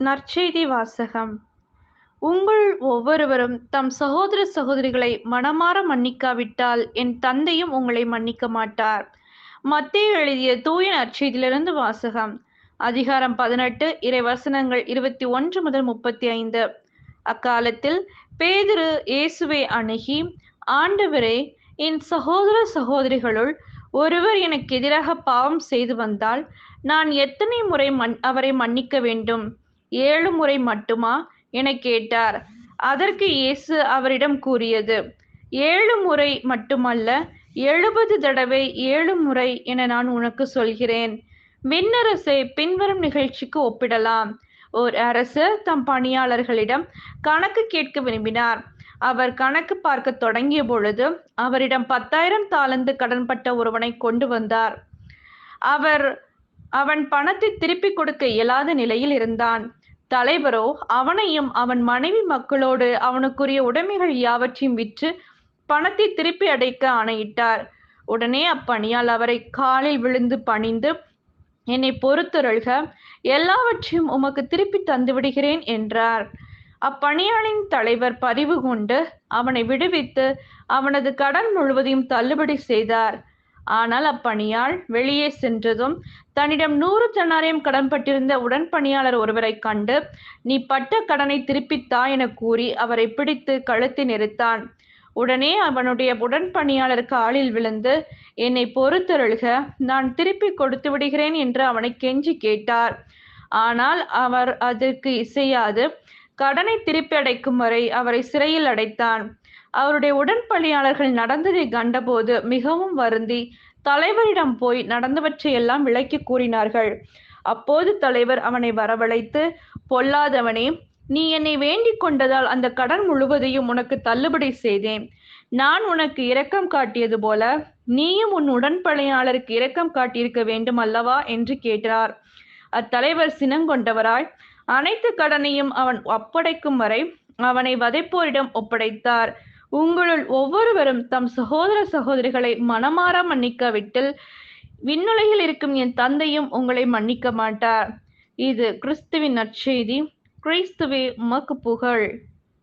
நற்செய்தி வாசகம். உங்கள் ஒவ்வொருவரும் தம் சகோதர சகோதரிகளை மனமார மன்னிக்காவிட்டால் என் தந்தையும் உங்களை மன்னிக்க மாட்டார். மத்தேயு எழுதிய தூய நற்செய்தியிலிருந்து வாசகம். அதிகாரம் 18, இறைவசனங்கள் 21 முதல் 35. அக்காலத்தில் பேதுரு இயேசுவை அணுகி, ஆண்டவரே, என் சகோதர சகோதரிகளுள் ஒருவர் எனக்கு எதிராக பாவம் செய்து வந்தால் நான் எத்தனை முறை அவரை மன்னிக்க வேண்டும்? 7 முறை மட்டுமா எனக் கேட்டார். அதற்கு இயேசு அவரிடம் கூறியது, 7 முறை மட்டுமல்ல, 70 தடவை 7 முறை என நான் உனக்கு சொல்கிறேன். விண்ணரசை பின்வரும் நிகழ்ச்சிக்கு ஒப்பிடலாம். ஓர் அரசர் தம் பணியாளர்களிடம் கணக்கு கேட்க விரும்பினார். அவர் கணக்கு பார்க்க தொடங்கிய பொழுது அவரிடம் 10,000 தாலந்து கடன்பட்ட ஒருவனை கொண்டு வந்தார். அவன் பணத்தை திருப்பிக் கொடுக்க இயலாத நிலையில் இருந்தான். தலைவரோ அவனையும் அவன் மனைவி மக்களோடு அவனுக்குரிய உடைமைகள் யாவற்றையும் விற்று பணத்தை திருப்பி அடைக்க ஆணையிட்டார். உடனே அப்பணியால் அவரை காலில் விழுந்து பணிந்து, என்னை பொறுத்தருள்க, எல்லாவற்றையும் உமக்கு திருப்பி தந்துவிடுகிறேன் என்றார். அப்பணியாளின் தலைவர் பரிவு கொண்டு அவனை விடுவித்து அவனது கடன் முழுவதையும் தள்ளுபடி செய்தார். ஆனால் அப்பணியாள் வெளியே சென்றதும் தன்னிடம் 100 தெனாரியம் கடன்பட்டிருந்த உடன்பணியாளர் ஒருவரை கண்டு, நீ பட்ட கடனை திருப்பித்தா என கூறி அவரை பிடித்து கழுத்தை நெரித்தான். உடனே அவனுடைய உடன்பணியாளர் காலில் விழுந்து, என்னை பொறுத்தருள்க, நான் திருப்பி கொடுத்து விடுகிறேன் என்று அவனை கெஞ்சி கேட்டார். ஆனால் அவர் அதற்கு இசையாது கடனை திருப்பி அடைக்கும் வரை அவரை சிறையில் அடைத்தான். அவருடைய உடன்பணியாளர்கள் நடந்ததை கண்டபோது மிகவும் வருந்தி தலைவரிடம் போய் நடந்தவற்றையெல்லாம் விளக்கி கூறினார்கள். அப்போது தலைவர் அவனை வரவழைத்து, பொல்லாதவனே, நீ என்னை வேண்டிக் கொண்டதால் அந்த கடன் முழுவதையும் உனக்கு தள்ளுபடி செய்தேன். நான் உனக்கு இரக்கம் காட்டியது போல நீயும் உன் உடன்பணியாளருக்கு இரக்கம் காட்டியிருக்க வேண்டும் அல்லவா என்று கேட்டார். அத்தலைவர் சினங்கொண்டவராய் அனைத்து கடனையும் அவன் ஒப்படைக்கும் வரை அவனை வதைப்போரிடம் ஒப்படைத்தார். உங்களுள் ஒவ்வொருவரும் தம் சகோதர சகோதரிகளை மனமார மன்னிக்காவிட்டில் விண்ணுலகில் இருக்கும் என் தந்தையும் உங்களை மன்னிக்க மாட்டார். இது கிறிஸ்துவின் நற்செய்தி. கிறிஸ்துவே உமக்கு புகழ்.